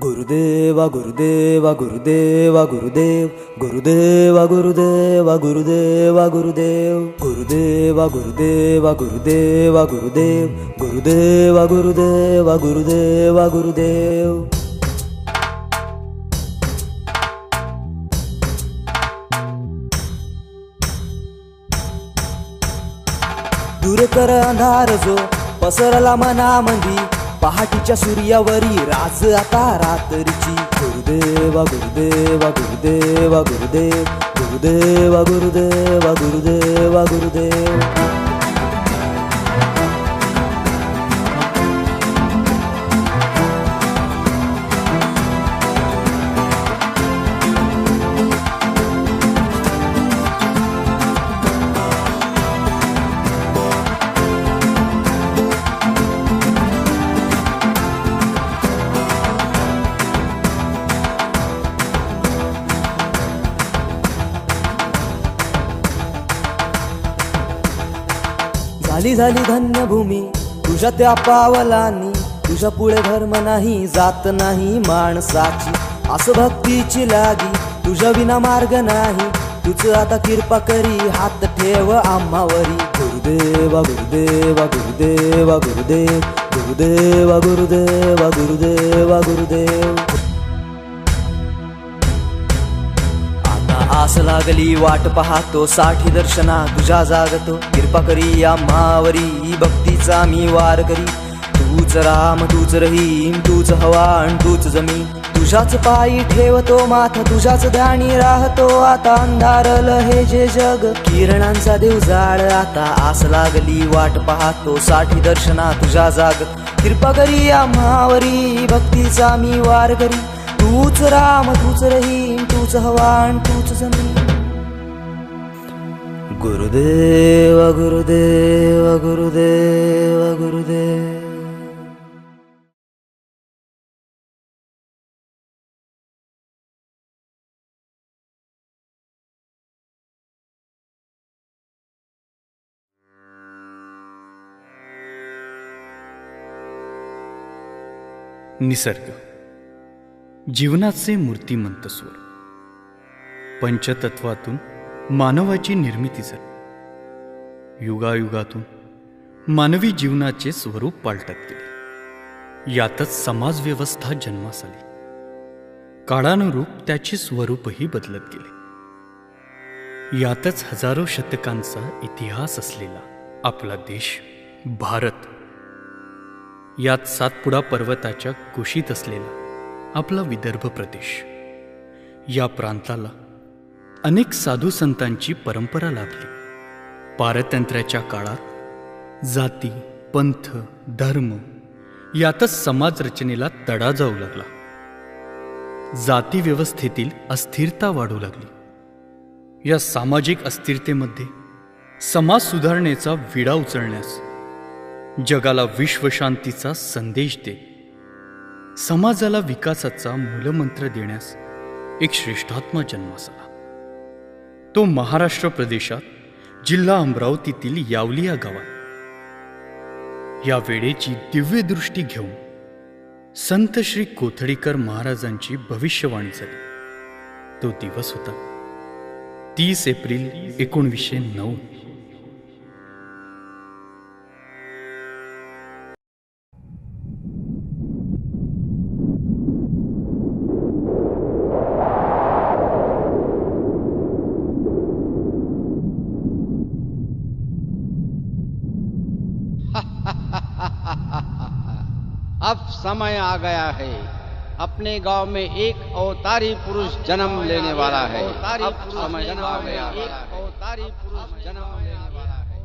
गुरुदेवा गुरुदेवा गुरुदेवा गुरुदेव गुरुदेवा गुरुदेवा गुरुदेवा गुरुदेव गुरुदेवा गुरुदेवा गुरुदेवा गुरुदेव गुरुदेवा गुरुदेवा गुरुदेवा गुरुदेव. दूर कर अंधार जो पसरला मनामंदी, पहाटीच्या सूर्यावरी राज आता रात्रीची. गुरुदेवा गुरुदेवा गुरुदेवा गुरुदेव गुरुदेवा गुरुदेवा गुरुदेवा गुरुदेव. झाली झाली धन्य भूमी तुझ्या त्या पावलांनी, तुझ्या पुढे धर्म नाही जात नाही माणसाची. असं भक्तीची लागी तुझ्या विना मार्ग नाही, तुझ आता कृपा करी हात ठेव आम्हावरी. गुरुदेवा गुरुदेवा गुरुदेवा गुरुदेव गुरुदेवा गुरुदेवा गुरुदेवा गुरुदेव. आस लागली वाट पाहतो साठी दर्शना तुझ्या जागतो, कृपा करी आम्हावरी भक्तीचा मी वार करी. तूच राम तूच रहीम तूच हवान तूच जमीन, तुझ्याच पायी ठेवतो माथ तुझ्याच ध्यानी राहतो. आता अंधारल हे जे जग किरणांचा देव जाळ, आता आस लागली वाट पाहतो साठी दर्शना तुझ्या जागत, कृपा करी आम्हावरी भक्तीचा मी वार करी. तूच राम तूच रहीम तूच हवान तूच जमीन. गुरुदेवा गुरुदेवा गुरुदेवा गुरुदेव. निसर्ग जीवनाचे मूर्तिमंत स्वर, पंचतत्वातून मानवाची निर्मिती झाली. युगायुगातून मानवी जीवनाचे स्वरूप पालटत गेले. यातच समाजव्यवस्था जन्मास आली. काळानुरूप त्याचे स्वरूपही बदलत गेले. यातच हजारो शतकांचा इतिहास असलेला आपला देश भारत, यात सातपुडा पर्वताच्या कुशीत असलेला आपला विदर्भ प्रदेश, या प्रांताला अनेक साधू संतांची परंपरा लाभली. पारतंत्र्याच्या काळात जाती पंथ धर्म यातच समाज रचनेला तडा जाऊ लागला. जाती व्यवस्थेतील अस्थिरता वाढू लागली. या सामाजिक अस्थिरतेमध्ये समाज सुधारणेचा विडा उचलण्यास, जगाला विश्वशांतीचा संदेश देत समाजाला विकासाचा मूलमंत्र देण्यास एक श्रेष्ठात्मा जन्मास आला. तो महाराष्ट्र प्रदेशात जिल्हा अमरावतीतील यावली या गावात. या वेळेची दिव्य दृष्टी घेऊन संत श्री कोथडीकर महाराजांची भविष्यवाणी झाली. तो दिवस होता 30 एप्रिल 1909. अब समय आ गया है, अपने गांव में एक अवतारी पुरुष जन्म लेने वाला है. अब समय आ गया है, एक अवतारी पुरुष जन्म लेने वाला है.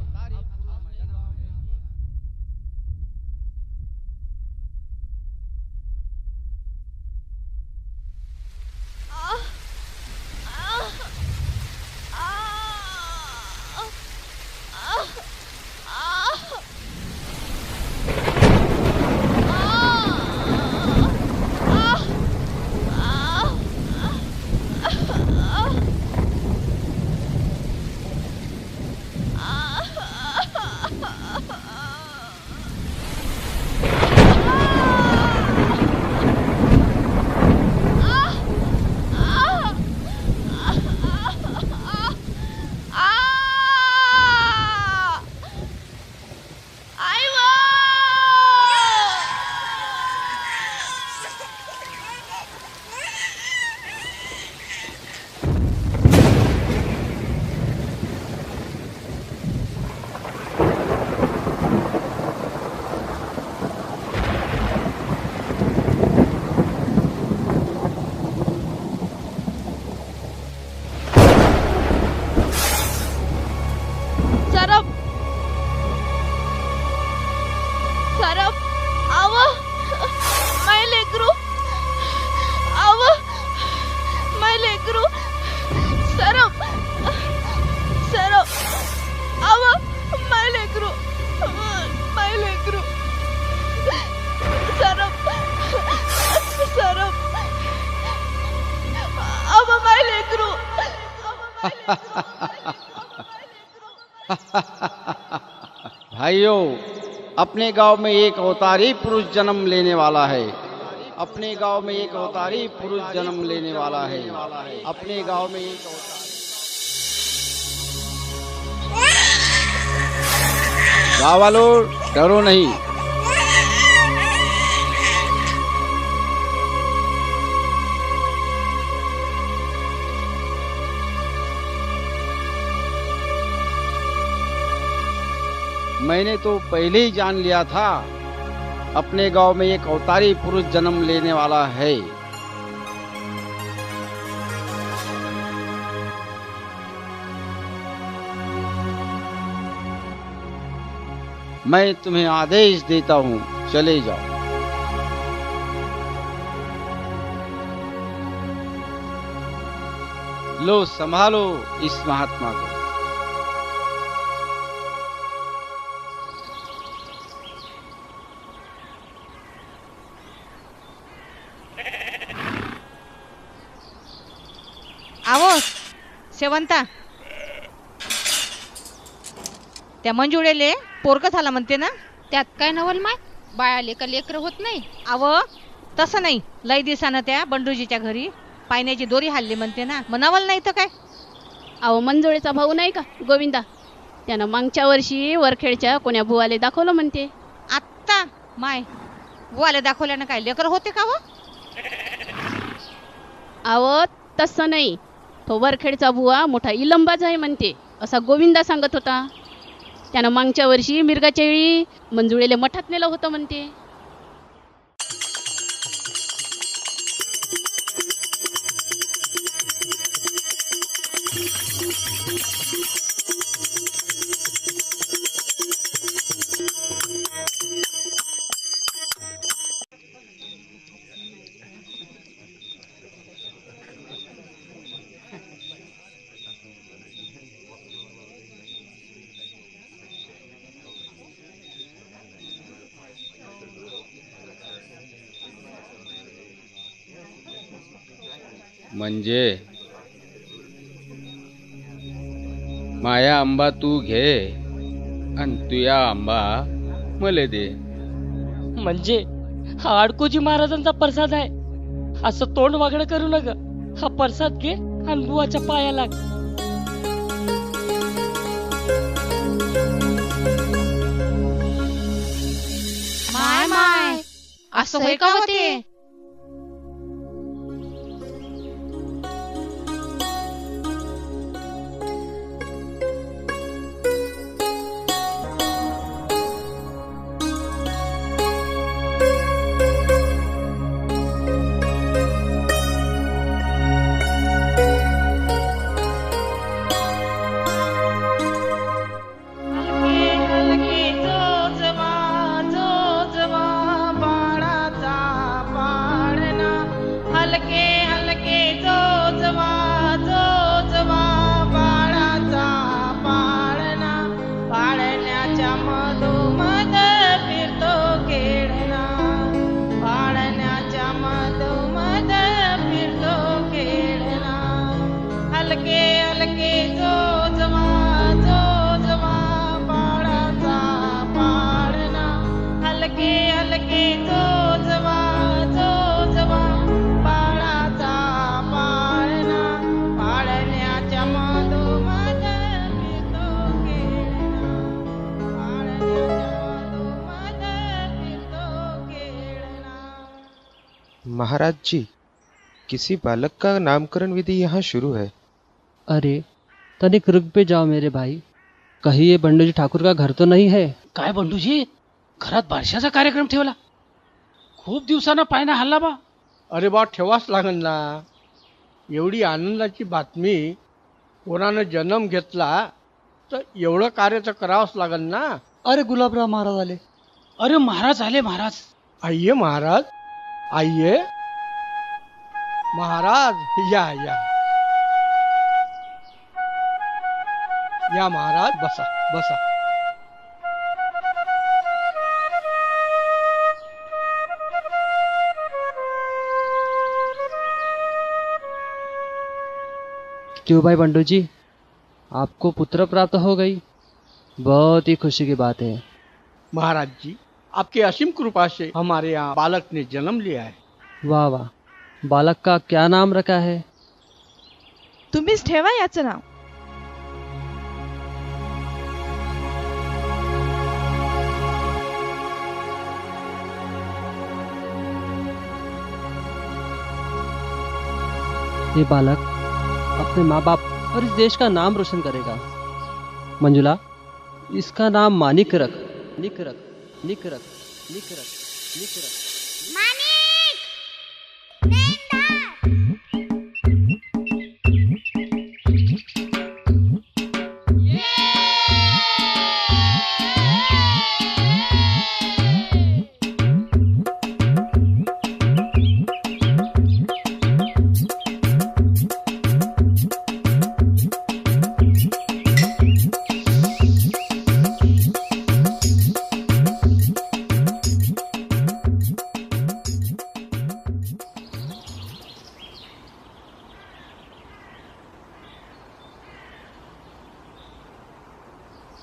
भाइयों, अपने गांव में एक अवतारी पुरुष जन्म लेने वाला है। अपने गांव में एक अवतारी पुरुष जन्म लेने वाला है। अपने गांव में एक गाँव वालों, डरो नहीं। मैंने तो पहले ही जान लिया था, अपने गांव में एक अवतारी पुरुष जन्म लेने वाला है। मैं तुम्हें आदेश देता हूं, चले जाओ। लो, संभालो इस महात्मा को। आवो शेवंता, त्या मंजुळेले पोरग झाला म्हणते ना? त्यात काय नवल माय, बाळाले का लेकर होत नाही? अव तसं नाही, लय दिवसानं त्या बंडूजीच्या घरी पाण्याची दोरी हल्ली म्हणते ना, म्हणावल नाही तर काय. अहो, मंजुळेचा भाऊ नाही का गोविंदा, त्यानं मागच्या वर्षी वरखेडच्या कोण्या बुवाले दाखवलं म्हणते. आत्ता माय बुवाले दाखवल्यानं काय लेकर होते का व? अहो तसं नाही, तो वरखेडचा बुवा मोठा इलंबाज आहे म्हणते, असा गोविंदा सांगत होता. त्यानं मागच्या वर्षी मिरगाच्या वेळी मंजुळेले मठात नेलं होतं म्हणते. म्हणजे माया आंबा तू घे आणि तुया आंबा मले दे. म्हणजे हा अडकोजी महाराजांचा प्रसाद आहे, असं तोंड वागडं करू नका. हा प्रसाद घे आणि बुवाच्या पाया लाग. माय माय असं होय का होते? महाराज जी, किसी बालक का नामकरण विधि यहाँ शुरू है। अरे तनिक रुक पे जाओ मेरे भाई, कहीं ये बंडूजी ठाकुर का घर तो नहीं है? काय बंडूजी, घरात बारशाचा कार्यक्रम ठेवला? खूप दिवसानं पायना हल्ला बा. अरे बा, ठेवाच लागल ना. एवढी आनंदाची बातमी, कोणानं जन्म घेतला तर एवढं कार्य तर करावंच लागल ना. अरे गुलाबराव महाराज आले. अरे महाराज आले. महाराज आइए महाराज, आइए महाराज, या या या महाराज, बसा बसा. क्यों भाई बंडू जी, आपको पुत्र प्राप्त हो गई, बहुत ही खुशी की बात है। महाराज जी, आपकी असीम कृपा से हमारे यहाँ बालक ने जन्म लिया है। वाह वाह, बालक का क्या नाम रखा है? तुम्हीच ठेवा याचं नाव। ये बालक अपने माँ बाप और इस देश का नाम रोशन करेगा। मंजुला, इसका नाम मानिक रख। निक रख, निक रख, निक रख, निक रख।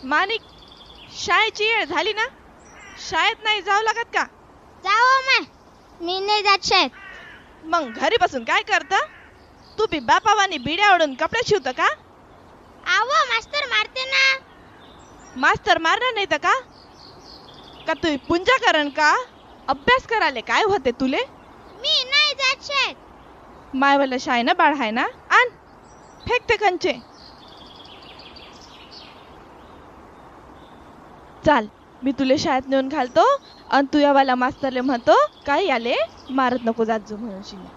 मानिक, शाळेची वेळ झाली ना? शाळेत नाही जावं लागत का? जाओ मी नाही जात शाळेत. मग घरी बसून काय करता? तू बी बापावानी बिड्या ओढून कपडे शिवत का? आवो मास्तर मारते ना. मास्तर मारणार नाही तर का? का तू पुंजा करण का? अभ्यास कराले काय होते तुले? मी नाही जात शाळेत. मायवाला शाळेनं बाळ आहे ना? आण फेकते कंचे. चाल, मी तुले शाळेत नेऊन घालतो आणि तू यावाला मास्तरले म्हणतो काय याले मारत नको जात जो म्हणून शिने.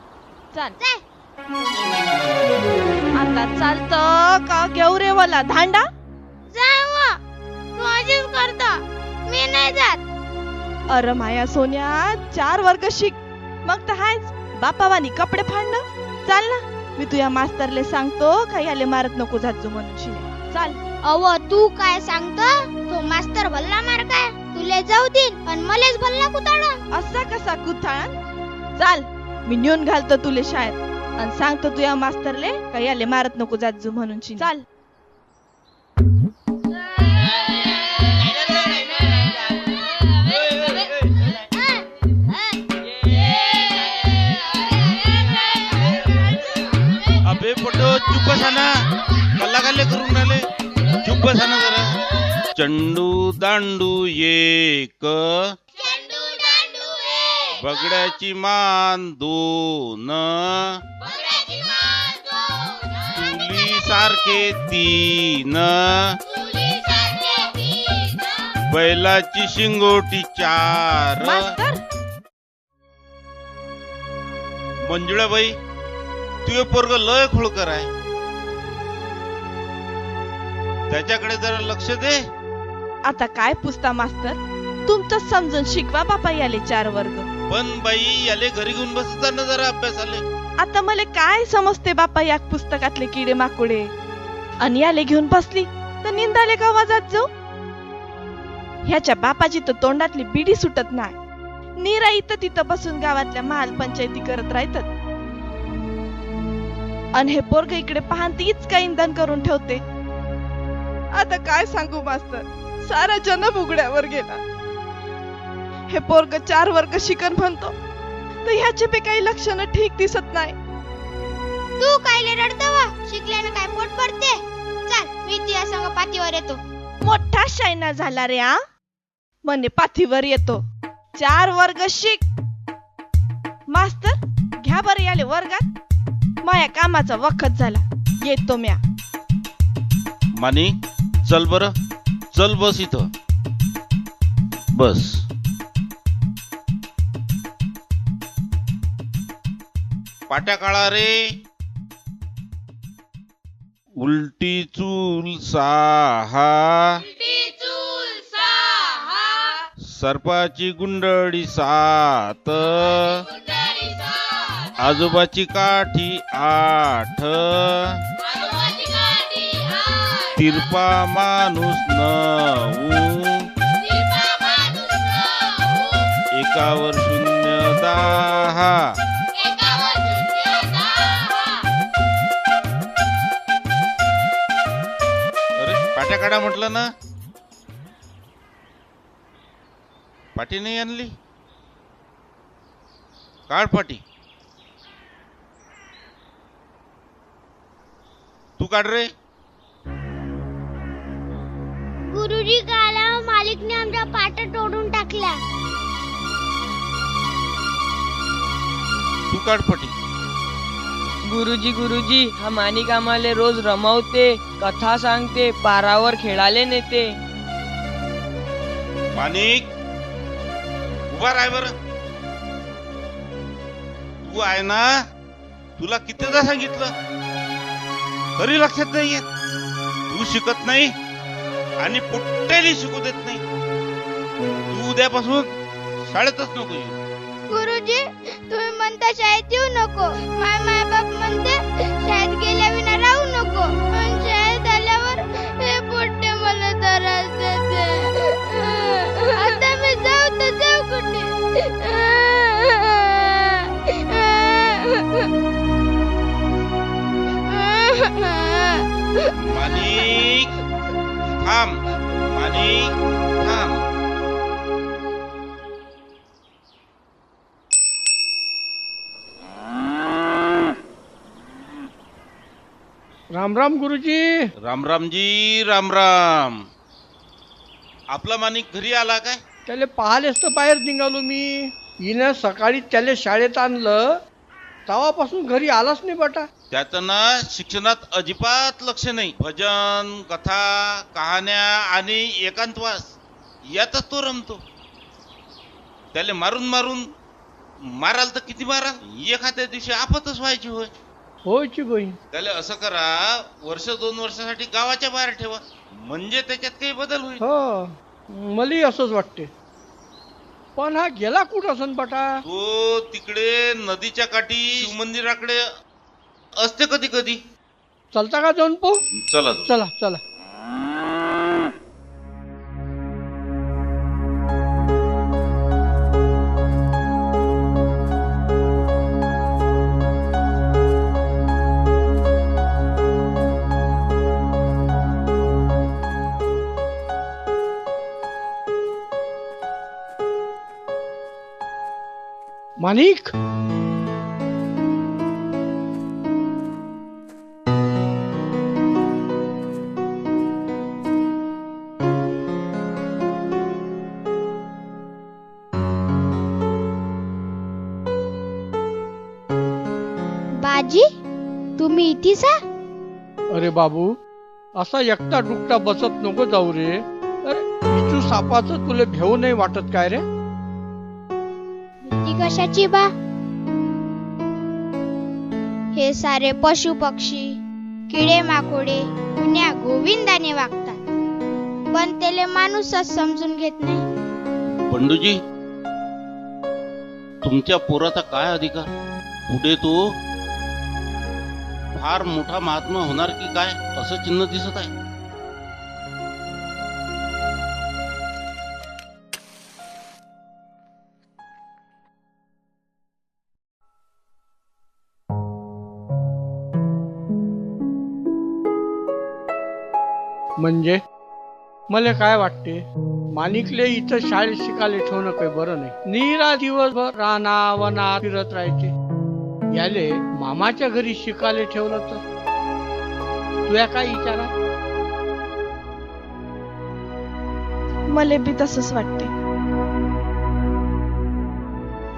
चाल आता चालतं का घेऊ रे वाला धांडा? जाओ, तू अजीब करतो. मी नाही जात. अरे माया सोन्या, 4 वर्ग शिक, मग तर हायच बापावानी कपडे फाडणं. चाल ना, मी तुझ्या मास्तरले सांगतो काय याले मारत नको जात जो म्हणून शिने. चाल. अव तू काय सांगतो? तो मास्तर भल्ला मार काय तुले जाऊ देईन पण मलेच भल्ला कुताळ. असा कसा कुताळ? चाल, मी नेऊन घालतो तुले शाळेत आणि सांगतो तुझ्या मास्तरले काय याले मारत नको जात जो म्हणून शिने. चाल. अबे पटो चुप बसाना, कल्ला कल्ले करून राहिले. चुप बसाना जरा. चंडू दांडू एक, बगड्याची मान 2, चुली सारखे 3, बैलाची शिंगोटी 4. मंजुळाबाई, तुझे पोरग लय खोळकर आहे, त्याच्याकडे जरा लक्ष दे. आता काय पुसता मास्तर, तुमचं समजून शिकवा बापा याले 4 वर्ग. पण बाई, याले घरी घेऊन बसता ना जरा अभ्यासाले. आता मला काय समजते बापा या पुस्तकातले किडे माकुडे. आणि याले घेऊन बसली तर निंदाले का वाजात जाऊ. ह्याच्या बापाची तर तोंडातली बिडी सुटत नाही. नीरा इथं तिथं बसून गावातल्या महाल पंचायती करत राहतात आणि हे पोरग इकडे पाहन तीच काही इंधन करून ठेवते. आता काय सांगू मास्तर, सारा जन्म उघड्यावर गेला. हे पोरग 4 वर्ग शिकन म्हणतो तर ह्याचे बी काही लक्षण ठीक दिसत नाही. तू कायले रडतवा? शिकल्याने काय पोट भरते? चल, मी तुझ्या संग पाठीवर येतो. मोठा शायना झाला रे. म्हणे पाठीवर येतो. 4 वर्ग शिक. मास्तर घ्या बरं याले वर्गात. माया कामाचा वखत झाला, येतो म्या. मानी, चल बर, चल बस इथं बस. पाट्या काळा रे. उलटी चूल 6, सर्पाची गुंडळी 7, आजोबाची काठी 8, तिरपा माणूस 9, एकावर 0 10. पाट्या काढा म्हटलं ना. पाटी नाही आणली. काढ पाटी. तू काढ रे. गुरुजी काल मालिकने आमच्या पाट्या तोडून टाकल्या. तू काढ पाटी. गुरुजी गुरुजी हा माणिक आम्हाला रोज रमवते, कथा सांगते, पारावर खेळाले नेते. माणिक उभा राह बर. तू आहे ना, तुला कितीदा सांगितलं तरी लक्षात नाहीये. तू शिकत नाही आणि कुठेही शिकू देत नाही. तू उद्यापासून शाळेतच नको येऊ. गुरुजी तुम्ही म्हणता शाळेत येऊ नको. माय बाप म्हणते शाळेत गेल्याविना राहू नको. पण शाळेत आल्यावर हे पोट्टे मला त्रास देते. आता मी जाऊ तर जाऊ कुठे? माणिक थांब. माणिक थांब. राम राम गुरुजी. राम रामजी. राम राम. आपला माणिक घरी आला काय? त्याला पाहायलाच तर बाहेर निघालो मी. हिनं सकाळी त्याला शाळेत आणलं तेव्हापासून घरी आलाच नाही बेटा. त्याचं ना शिक्षणात अजिबात लक्ष नाही. भजन, कथा, कहाण्या आणि एकांतवास यातच तो रमतो. त्याला मारून मारून माराल तर किती मारा, एखाद्या दिवशी आपतच व्हायची. होय होयची बहीण. त्याला असं करा, वर्ष 2 वर्षासाठी गावाच्या बाहेर ठेवा, म्हणजे त्याच्यात काही बदल होईल. हो मलाही असंच वाटते. पण हा गेला कुठं असन बेटा? तो तिकडे नदीच्या काठी शिवमंदिराकडे असते कधी कधी. चलता का जाऊन पाहू? चला चला चला. माणिक बाजी तुम्ही इथेच? अरे बाबू असा एकटा डुकटा बसत नको जाऊ रे. अरे इचू सापाचं तुला भेव नाही वाटत काय रे? ती कशाची बा? हे सारे पशु पक्षी किडे माकोडे पुण्या गोविंदाने वागतात, पण त्याले माणूसच समजून घेत नाही. बंडूजी तुमच्या पोराचा काय अधिकार? पुढे तो फार मोठा महात्मा होणार की काय असं चिन्ह दिसत आहे. म्हणजे मला काय वाटते, माणिकले इथं शाळेत शिकायला ठेवणं काही बरं नाही. निरा दिवसभर राना वना फिरत राहायचे. याले मामाच्या घरी शिकायला ठेवलं तर तुया काय विचार? मला बी तसंच वाटते.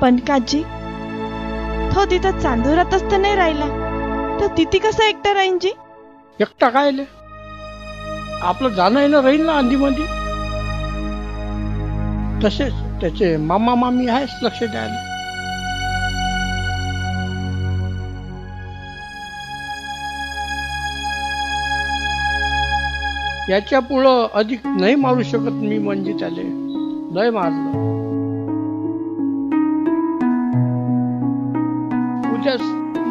पण काजी तो तिथं चांदुरातच तर नाही राहिला, तर तिथे कसा एकटा राहीन जी? एकटा काय आपलं जाणं येणं राहील ना अंदीमध्ये. तसेच त्याचे मामा मामी आहेच लक्ष द्यायला. याच्या पुढं अधिक नाही मारू शकत मी. म्हणजे त्याले लय मारलं. उद्याच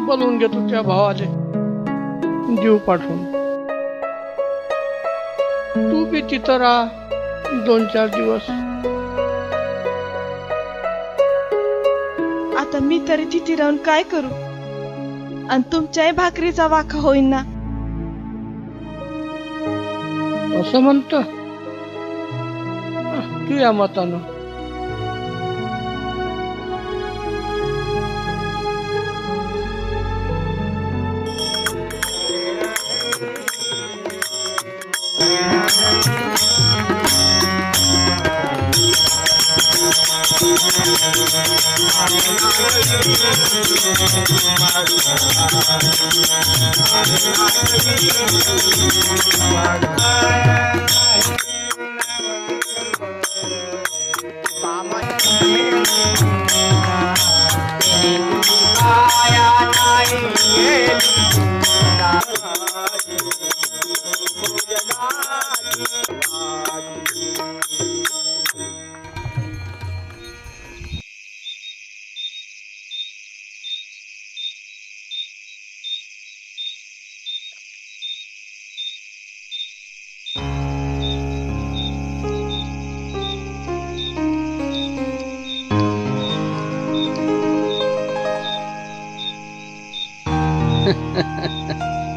बोलवून घेतो त्या भावाले जीव पाठवून. तू बी तिथं राहा 2-4 दिवस. आता मी तरी तिथे राहून काय करू? आणि तुमच्याही भाकरीचा वाखा होईन ना. असं म्हणत तू या मतानं.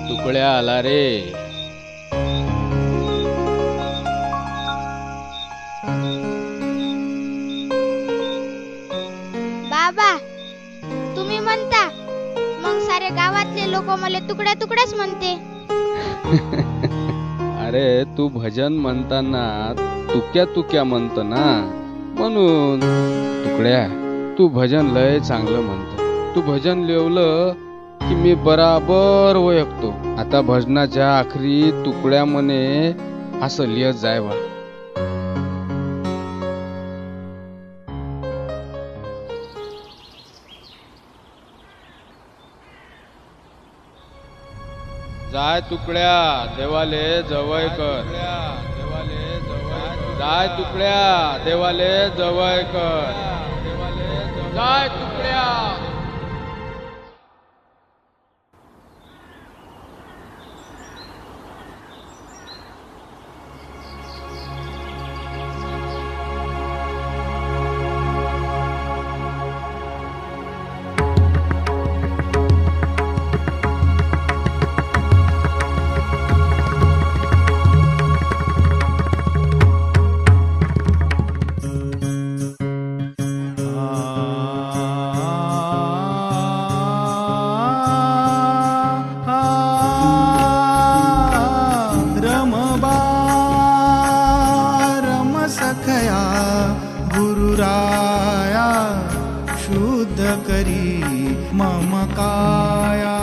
तुकड्या आला रे. बाबा तुम्ही म्हणता मग सारे गावातले लोक मला तुकड्या तुकड्याच म्हणते. अरे तू भजन म्हणताना तुक्या तुक्या म्हणत ना, म्हणून. तुकड्या तू भजन लय चांगलं म्हणत. तू भजन लिवलं की मी बराबर ओळखतो. आता भजनाच्या आखरी तुकड्या म्हणे असं लिहत जाय बा. जाय तुकड्या देवाले जवळ कर. जाय तुकड्या देवाले जवळ कर. जाय तुकड्या. गुरुराया शुद्ध करी मम काया.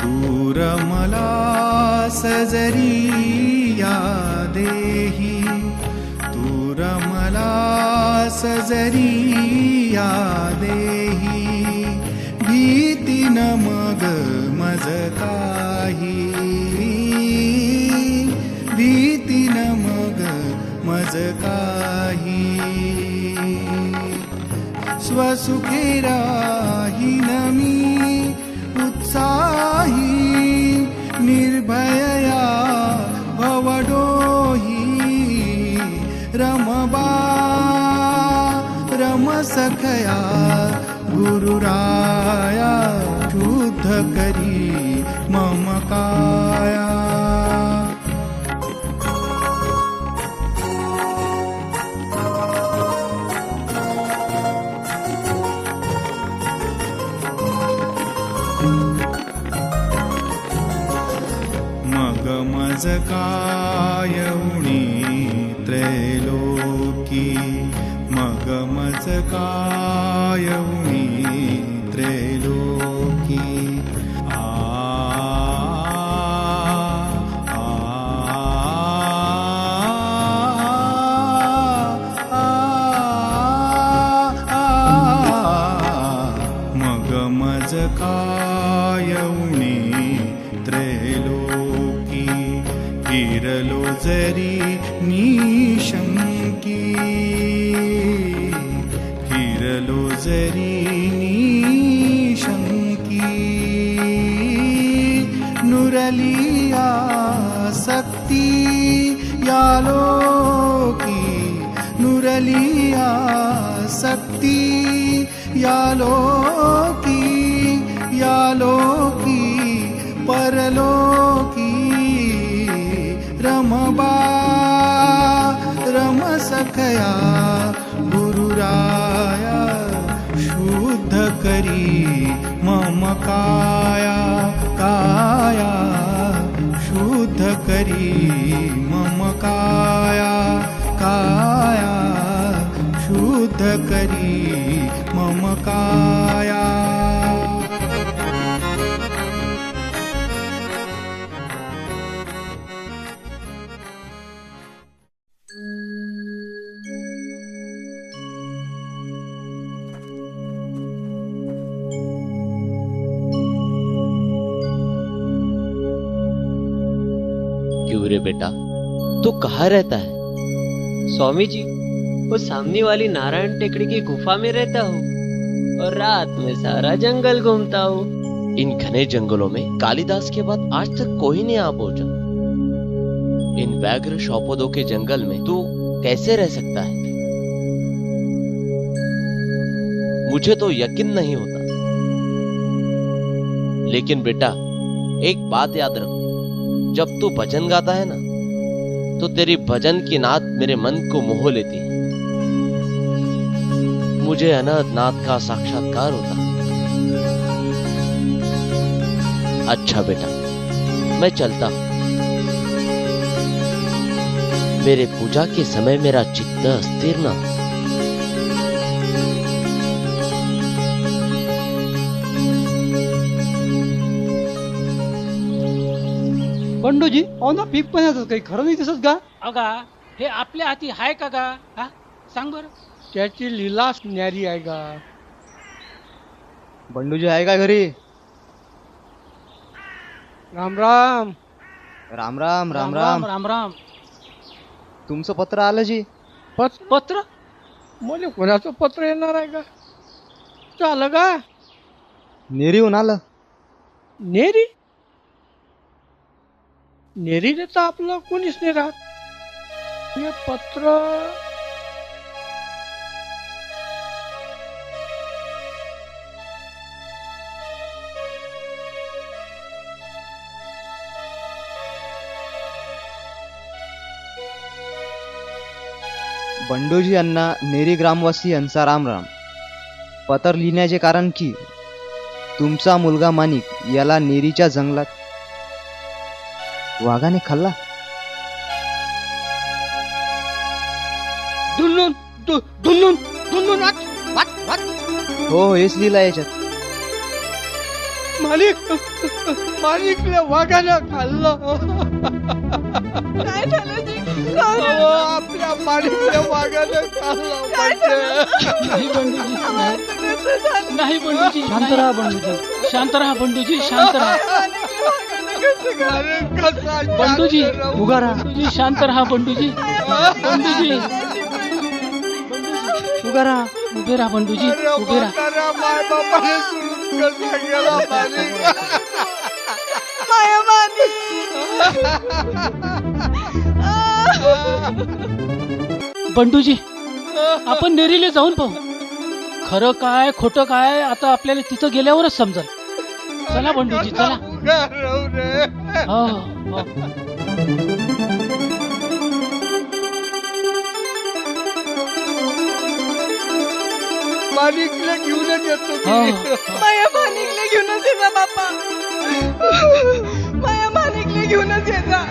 दूर मला सजरी या देही. दूर मला सजरी या देही. भीती न मग मज काही. भीती न मग मज काही. स्वसुखे राहीन मी उत्साही. निर्भयया भवडोही. रमबा रम सखया गुरुराया शुद्ध करी मम काया. मग मज काय उणी त्रैलोकी. मग मज काय उणी त्रैलोकी. मग मज काय उणी त्रैलोकी. फिरलो जरी निशंकी. राहिलो जरी निशंकी नुरली आसक्ती या लोकी नुरली आसक्ती या लोकी परलोकी रमबा रम सखया गुरुराया शुद्ध करी मम काया काया शुद्ध करी मम काया काया शुद्ध करी मम काया. क्यों रे बेटा, तू कहाँ रहता है? स्वामी जी, वो सामने वाली नारायण टेकड़ी की गुफा में रहता हूँ और रात में सारा जंगल घूमता हूँ. इन घने जंगलों में कालिदास के बाद आज तक कोई नहीं आ पहुंचा. इन व्याघ्र शौपदों के जंगल में तू कैसे रह सकता है? मुझे तो यकीन नहीं होता. लेकिन बेटा, एक बात याद रख, जब तू भजन गाता है ना, तो तेरी भजन की नाद मेरे मन को मोह लेती है. मुझे अनहद नाद का साक्षात्कार होता. अच्छा बेटा, मैं चलता हूं. मेरे पूजा के समय मेरा चित्त अस्थिर ना हो. बंडूजी, ना पीक पण येतात, काही खरं नाही दिसत का? अगा, हे आपल्या हाती हाय का गा? हा, सांग बर. त्याची लीलाच न्यारी आहे का? बंडूजी आहे का घरी? राम राम. राम राम राम राम राम राम. तुमचं पत्र आलं जी. पत्र? मला कोणाचं पत्र येणार आहे का? चाल का? नेरीहून आलं. नेरी? नेरीने तर आपलं कोणीच नाही राहत. हे पत्र बंडूजी यांना नेरी ग्रामवासी यांचा राम राम. पत्र लिहिण्याचे कारण की तुमचा मुलगा माणिक याला नेरीच्या जंगलात वाघाने खाल्ला. हो, हेच लिहिलं याच्यात. माणिकला वाघानं खाल्लं. काय झालं जी? आपल्या माणिकला वाघानं खाल्लं. नाही बंडूजी, शांत राहा बंडूजी, शांत राहा बंडूजी, शांत राहा. बंडूजी, उभा राहा. बंडूजी, शांत राहा बंडूजी. बंडूजी, उभा राहा. उभे राहा बंडूजी, उभे राहा. बंडूजी, आपण नेरीले जाऊन पाहू. खरं काय खोटं काय आता आपल्याला तिथं गेल्यावरच समजेल. चला बंडूजी, चला. हो, हो. माणिकला घेऊनच येतो. माया माणिकला घेऊनच येता बाप्पा. माया माणिकला घेऊनच येता.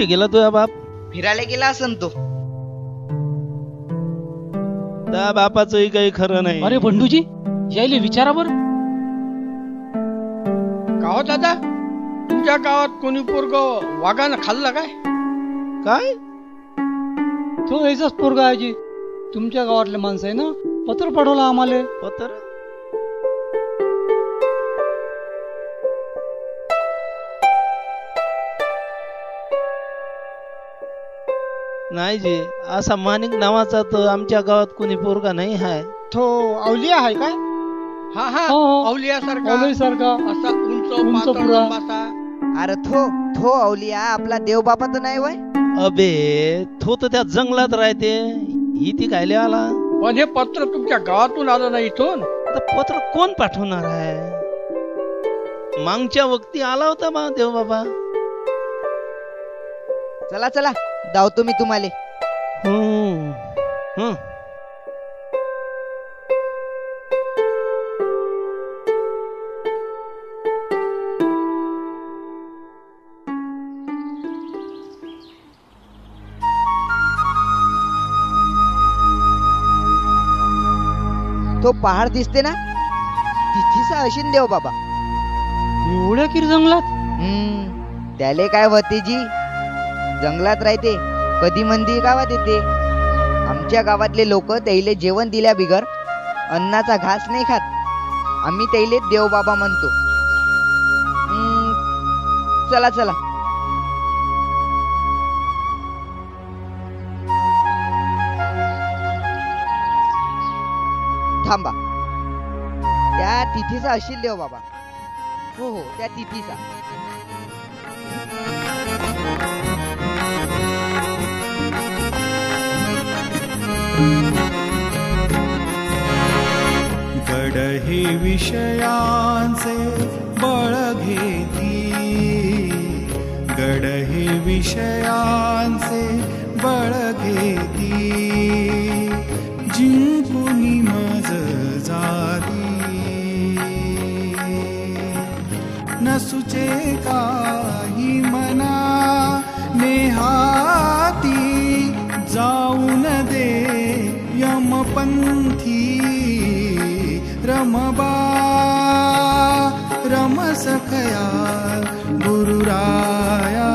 कुठे गेला तुझा बाप? फिरायला गेला असन तो. त्या बापाचंही काही खरं नाही. अरे बंडूजी यायले विचारा बर. का हो दादा, तुमच्या गावात कोणी पोरग वाघानं खाल्ला काय? काय? तो याचाच पोरगा आहे जी. तुमच्या गावातले माणसं आहे ना, पत्र पाठवला आम्हाला. पत्र? नाही जी, असा माणिक नावाचा तर आमच्या गावात कोणी पोरगा नाही आहे. तो अवलिया आहे काय? हा हा, अवलियासारखा. अवलियासारखा असा उंच उंच पातळ पुरा. लंबासा. अरे थो अवलिया आपला देवबाबा तर नाही वय? अबे तो तर त्या जंगलात राहते. इथे कायले आला? पण हे पत्र तुमच्या गावातून आलं नाही इथून. आता पत्र कोण पाठवणार आहे? मागच्या वक्ती आला होता बा देवबाबा. चला चला, धावतो मी तुम्हाला. तो पहाड दिसते ना, तिथेच अशीन देव बाबा. एवढ्या किर जंगलात? त्याले काय होते जी, जंगलात राहते, कधी मंदी गावात येते. आमच्या गावातले लोक त्याले जेवण दिल्या बिगर अन्नाचा घास नाही खात. आम्ही त्याले देव बाबा म्हणतो. चला चला. थांबा, त्या तिथीचा असेल देव बाबा. हो हो, त्या तिथीचा. गड हे विषयांचे बळ घेती, गड हे विषयांचे बळ घेती, जिंकुनी मज जाती, नसुचे काही मना नेहाती, जाऊन दे यमपंथी, रमबा रम सखया गुरुराया,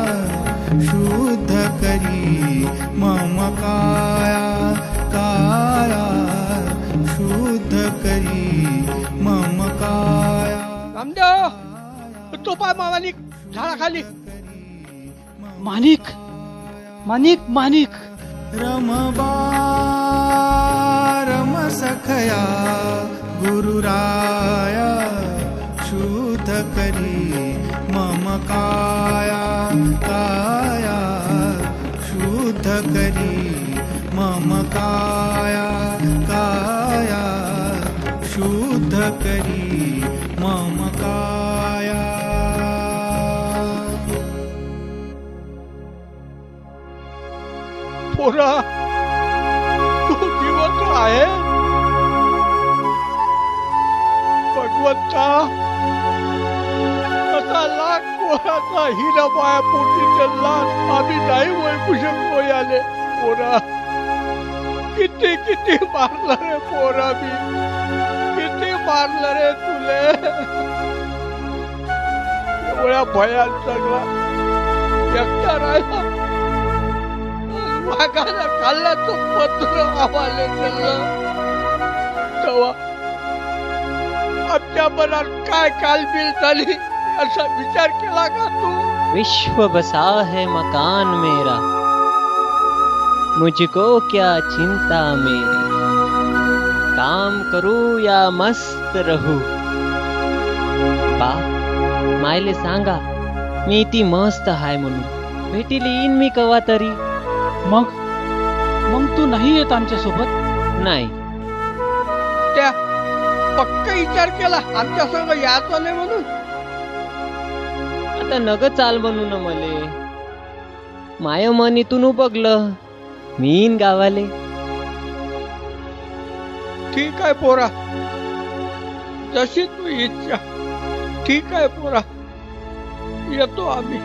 शुद्ध करी मम काया, काया शुद्ध करी मम काया. रामदेव, तो पाय मानिक झाडाखाली. मानिक मानिक मानिक. रमबा रम सखया गुरुराया, शुद्ध करी मम काया, काया शुद्ध करी मम काया, काया शुद्ध करी मम काया. पोरा, तू जिवंत आहे. भगवंता, असा लाख पोराचा हिरा पाया पोटी चालला, आम्ही नाही ओळखू शकतो याले. पोरा, किती किती मारलं रे पोरा, मी किती मारलं रे तुले. एवढ्या भयात सगळा एकटा राहिला. वाघाला खाल्ला तो पत्र आवाले चाललं. तेव्हा आमच्या मनात काय कालबिल झाली असा विचार केला का तू? विश्व बसा है मकान मेरा, मुझको क्या चिंता मेरी, काम करू या मस्त रहू. बा मायले सांगा मी ती मस्त हाय म्हणून, भेटीली येईन मी कवा तरी. मग मग तू नाही येत आमच्या सोबत? नाही. त्या पक्का विचार केला आमच्या संग यायचं नाही म्हणून? आता नग चाल म्हणून मले माय मन इथून बघलं मीन गावाले. ठीक आहे पोरा, जशी तू इच्छा. ठीक आहे पोरा, येतो आम्ही.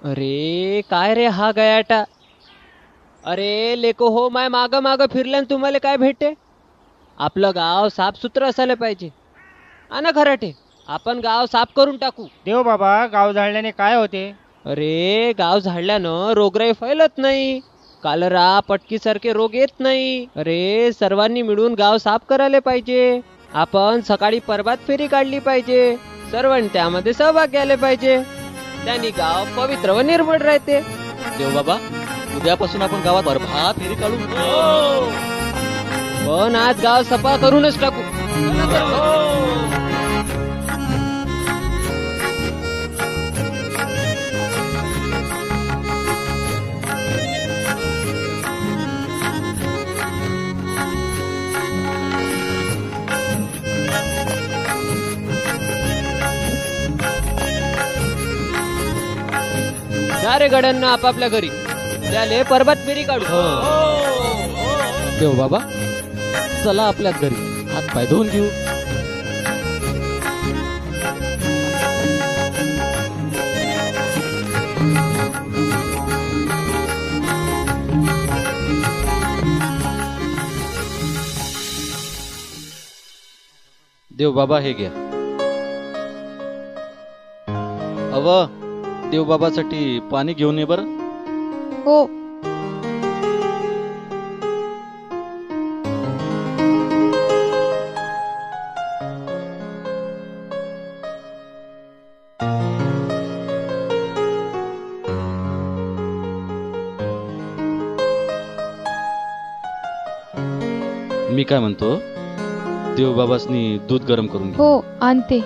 अरे काय रे हा गयाटा. अरे लेको हो माय माग माग फिरल्यान तुम्हाला काय भेटते. आपलं गाव साफ सुथरं असायला पाहिजे. ना खराटे आपण गाव साफ करून टाकू. देव बाबा गाव झाडल्याने काय होते. अरे गाव झाडल्यानं रोगराई फैलत नाही. कालरा पटकी सारखे रोग येत नाही. अरे सर्वांनी मिळून गाव साफ करायला पाहिजे. आपण सकाळी प्रभात फेरी काढली पाहिजे. सर्वांनी त्यामध्ये सहभाग घ्यायला पाहिजे. त्यांनी गाव पवित्र व निर्मळ राहते. देव बाबा उद्यापासून आपण गावात प्रभात फेरी काढू. पण आज गाव सफा करूनच टाकू. रे गड्यांना आपापल्या घरी त्याले पर्वत फेरी काढू. देव बाबा चला आपल्याच घरी हात पाय धुवून घेऊ. देव बाबा हे घ्या. देवबाबासाठी पाणी घेऊन ये बरं. हो. मी काय म्हणतो देवबाबासनी दूध गरम करून घे. हो आणते.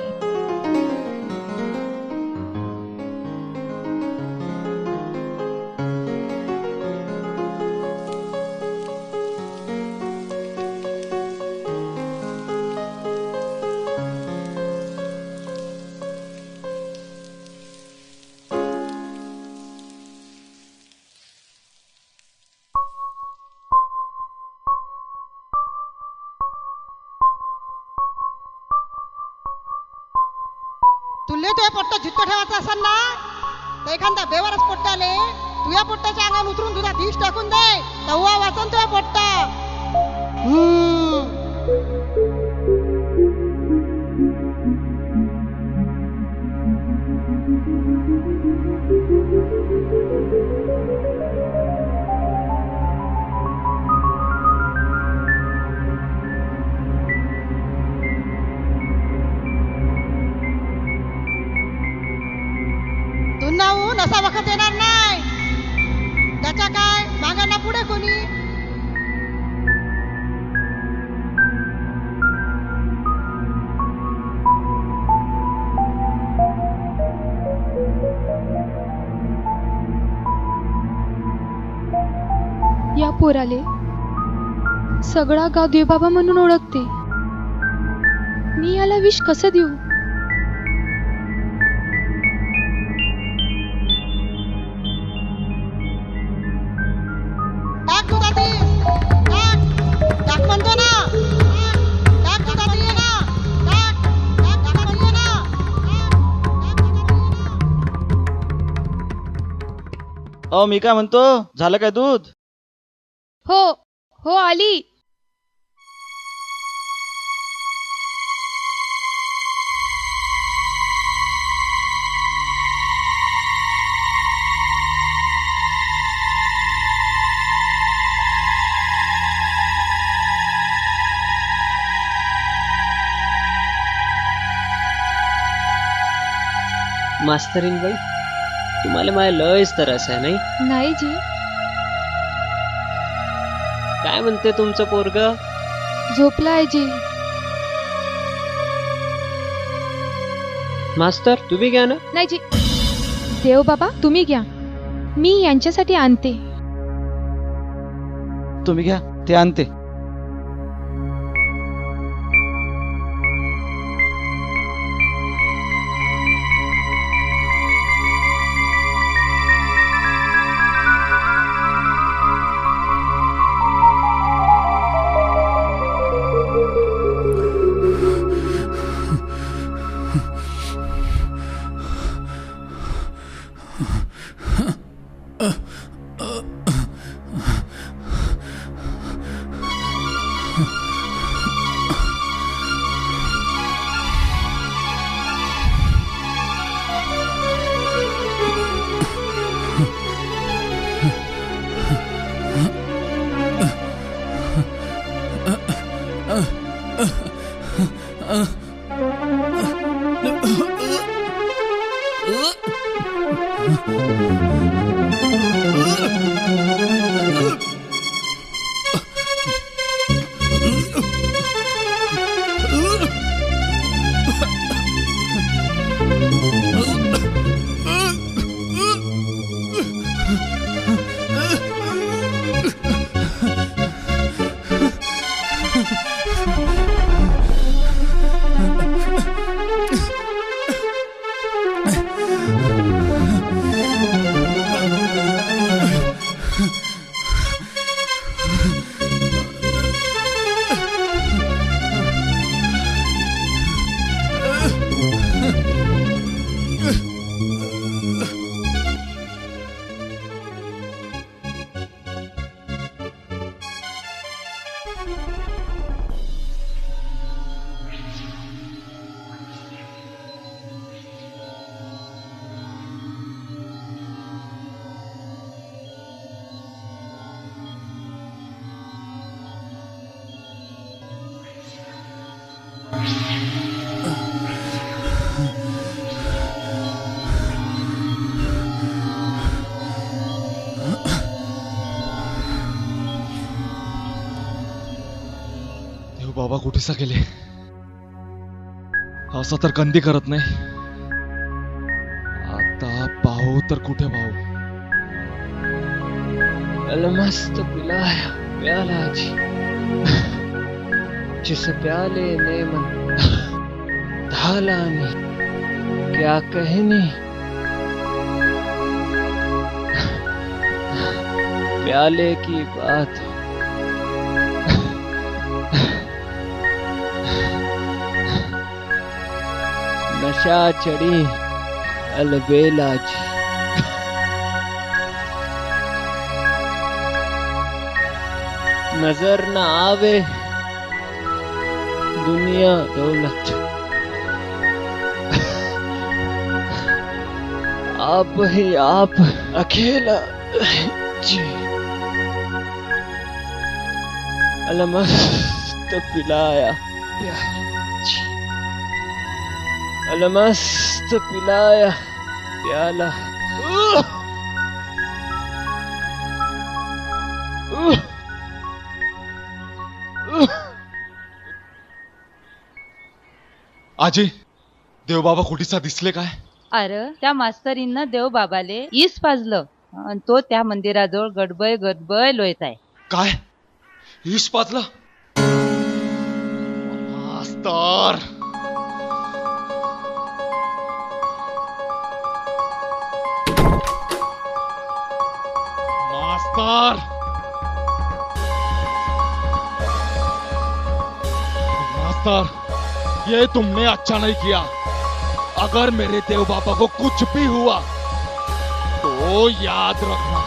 तुले तुझ्या पोट्ट जित्तो ठेवायचा असेल ना तर एखादा बेवारच पोट्ट आले तुझ्या पोट्टाच्या अंगावर उतरून तुझा दिश टाकून दे तेव्हा वाचन तुझ्या पोट्ट. नाहून असा वखत येणार नाही. त्याच्या काय मागांना पुढे कोणी. या पोराले सगळा गाव देवबाबा म्हणून ओळखते. मी याला विष कसं देऊ. मी काय म्हणतो झालं काय दूध. हो हो आली. मास्तरीन बाई तुम्हाला माझ्या लयच तरस आहे नाही. नाही जी. काय म्हणते तुमचं पोरग. झोपलाय जी. मास्तर तुम्ही घ्या ना. नाही जी देव बाबा तुम्ही घ्या. मी यांच्यासाठी आणते. तुम्ही घ्या ते आणते. देव बाबा कुठेसा गेले? असं तर कंदी करत नाही. आता पाहू तर कुठे पाहू. मस्त पिलाया प्याला जी, जिस प्याले ने मन ढाला नी, क्या कहनी प्याले की बात. नशा चढ़ी अलबेला जी. नजर न आवे दुनिया दौलत, आप ही आप अकेला जी. अलमस्त पिलाया जी, अलमस्त पिलाया प्याला. आजी, देवबाबा कुठेसा दिसले काय? अरे त्या मास्तरींना देव बाबाले ईस पाजलं आणि तो त्या मंदिराजवळ गडबय गडबय लोयत आहे. काय ईश पाजला? मास्तर, मास्तर, मास्तर, ये तुमने अच्छा नहीं किया. अगर मेरे देव बाबा को कुछ भी हुआ तो याद रखना.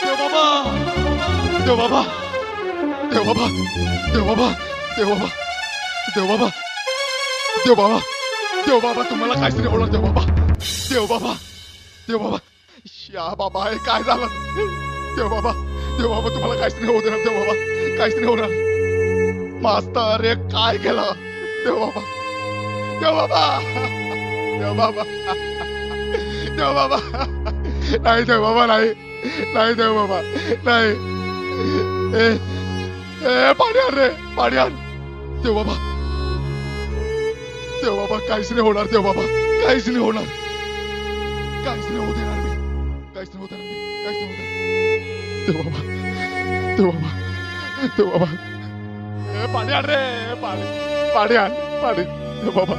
देव बाबा, देव बाबा, देव बाबा, देव बाबा, देव बाबा, देव बाबा, देव बाबा, देव बाबा, तुम्हाला काहीच नाही होणार. देव बाबा, देव बाबा, देव बाबा, या बाबा, हे काय झालं? देव बाबा, देव बाबा, तुम्हाला काहीच नाही होणार. देव बाबा, काहीच नाही होणार. मास्तर, हे काय केलं? देव बाबा, देव बाबा, देव बाबा, देव बाबा, नाही देव बाबा, नाही, नाही देव बाबा, नाही. ए पाणी आण रे, पाणी आण. देव बाबा, देव बाबा, काहीच नाही होणार. देव बाबा, काहीच नाही होणार. काहीच नाही होऊ देणार मी. काहीच नाही होऊ देणार मी. काहीच नाही होणार. देव बाबा, देव बाबा, देव बाबा, ए पाणी आण रे, पाणी, पाणी आण, पाणी. देव बाबा,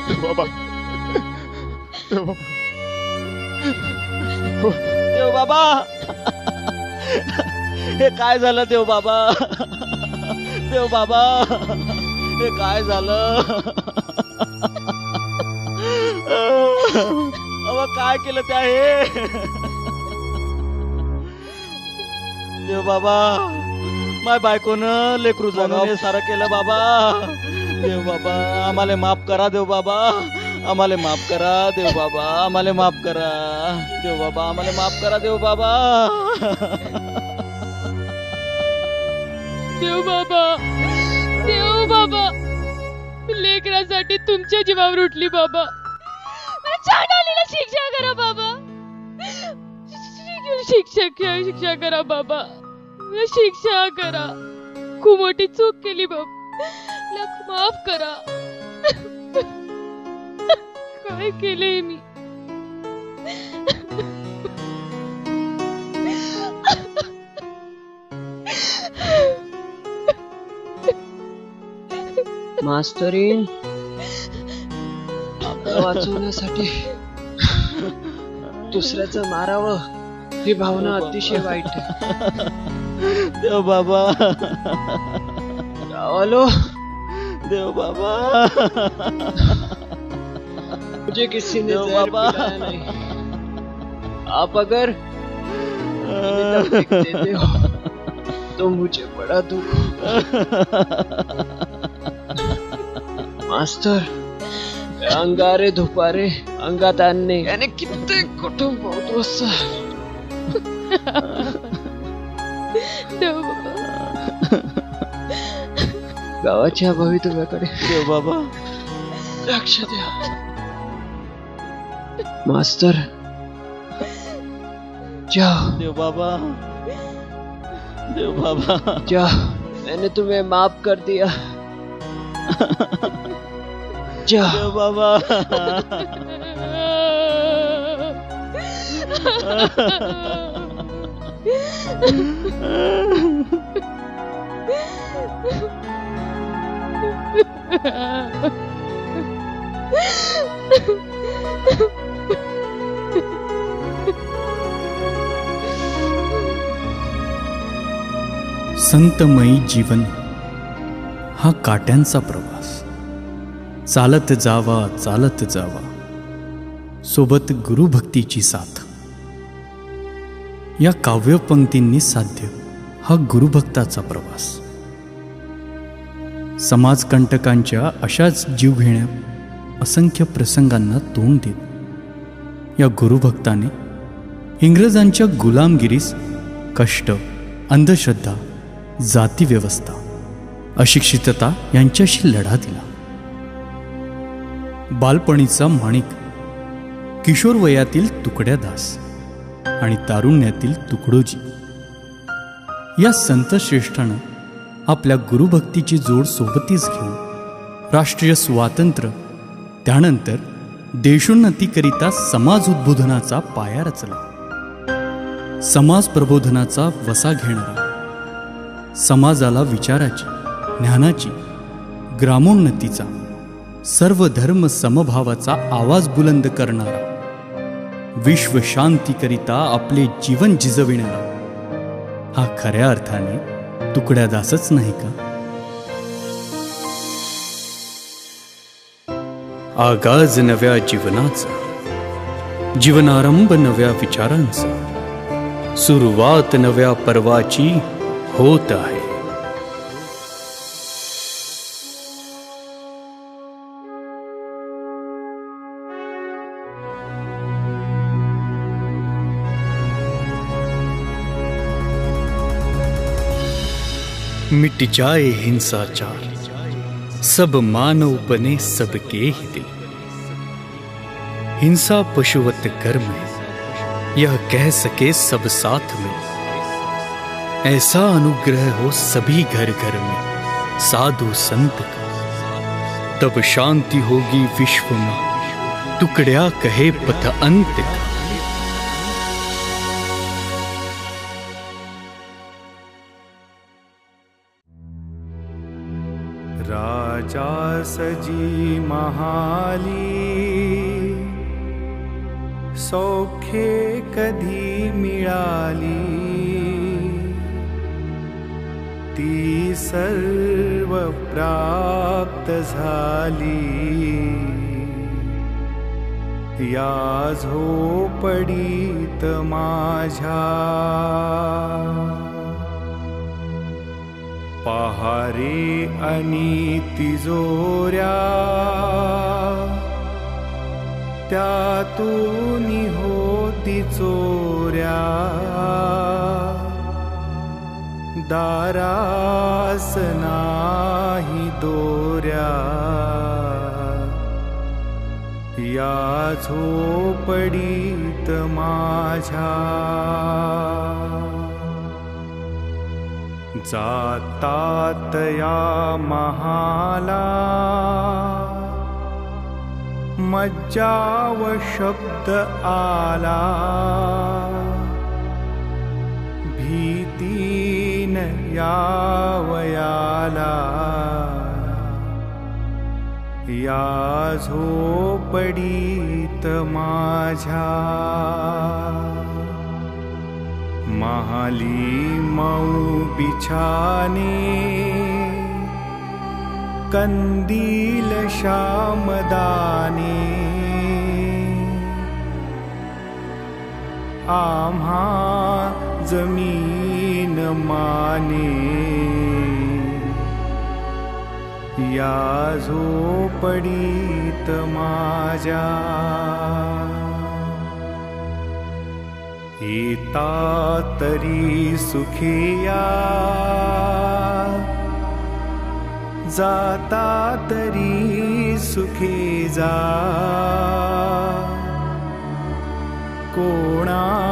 देव बाबा, देव बाबा, देव बाबा, हे काय झालं? देव बाबा, देव बाबा, हे काय झालं? अव काय केलं त्या? हे देव बाबा, माय बायकोनं लेकरू जगावं सारं केलं बाबा. देव बाबा आम्हाला माफ करा. देव बाबा आम्हाला माफ करा. देव बाबा आम्हाला माफ करा. देव बाबा आम्हाला माफ करा. देव बाबा देव बाबा देव बाबा लेकरासाठी तुमच्या जीवावर उठली बाबा. मला चांडालीला शिक्षा करा बाबा. शिक्षा करा बाबा. शिक्षा करा. खूप मोठी चूक केली बाबा. लाख माफ करा. काय केले मी. मास्तरीन आपलं वाचवण्यासाठी दुसऱ्याचं मारावं ही भावना अतिशय वाईट आहे. देव बाबा गावालो देव बाबा मुझे किसी ने जहर पिलाया नहीं. आप अगर तकलीफ देते हो तो मुझे बड़ा दुख मास्तर. अंगारे धुपारे अंगात आणणे याने कित्येक कुटुंब उद्ध्वस्त. गावाच्या भवितव्याकडे देव बाबा लक्ष द्या. मास्तर जाओ. देव बाबा देव बाबा जाओ. मैंने तुम्हें माफ कर दिया. जाओ. देव बाबा संतमयी जीवन हा काट्यांचा प्रवास. चालत जावा चालत जावा सोबत गुरुभक्तीची साथ. या काव्यपंक्तींनी साध्य हा गुरुभक्ताचा प्रवास. समाजकंटकांच्या अशाच जीवघेण्या असंख्य प्रसंगांना तोंड देत या गुरुभक्ताने इंग्रजांच्या गुलामगिरीस कष्ट, अंधश्रद्धा, जातीव्यवस्था, अशिक्षितता यांच्याशी लढा दिला. बालपणीचा माणिक, किशोर वयातील तुकड्या दास आणि तारुण्यातील तुकडोजी या संतश्रेष्ठानं आपल्या गुरुभक्तीची जोड सोबतीस घेऊन राष्ट्रीय स्वातंत्र्य, त्यानंतर देशोन्नतीकरिता समाज उद्बोधनाचा पाया रचला. समाज प्रबोधनाचा वसा घेणारा, समाजाला विचाराची, ज्ञानाची, ग्रामोन्नतीचा, सर्व धर्म समभावाचा आवाज बुलंद करणारा, विश्व शांतीकरिता आपले जीवन झिजविणारा हा खऱ्या अर्थाने तुकड्यादासच नाही का? आगाज नव्या जीवनाचा, जीवनारंभ नव्या विचारांचा, सुरुवात नव्या पर्वाची होत आहे. मिट जाए हिंसाचार, सब मानव बने सबके ही दिल. हिंसा पशुवत कर्म है, यह कह सके सब साथ में. ऐसा अनुग्रह हो सभी घर घर में साधु संत का, तब शांति होगी विश्व में, टुकड़िया कहे पथ अंत का. राजा सजी महाली, सौख्ये कधी मिळाली, ती सर्व प्राप्त झाली. या झोपडीत माझ्या पहारे आणि तिजोऱ्या त्यातून होती चोऱ्या दारास नाही दोऱ्या या झोपडीत माझ्या जातात या महाला मज्जा व शब्द आला भीतीन यावयाला या झोपडीत माझ्या महाली मऊ बिछाने कंदील श्यामदाने आम्हा जमीन माने या झोपडीत माझ्या येता तरी सुखिया जाता तरी सुखे जा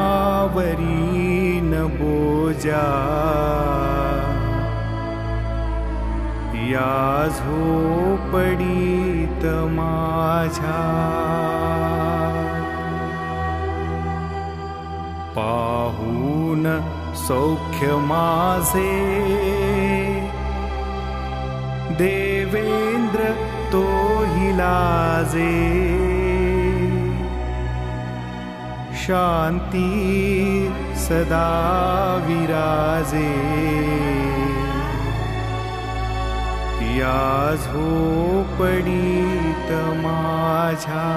कोणावरी न बोजा या झोपडीत माझ्या पाहून सौख्य माझे देवेंद्र तोही लाजे शांती सदा विराजे या झोपडीत माझ्या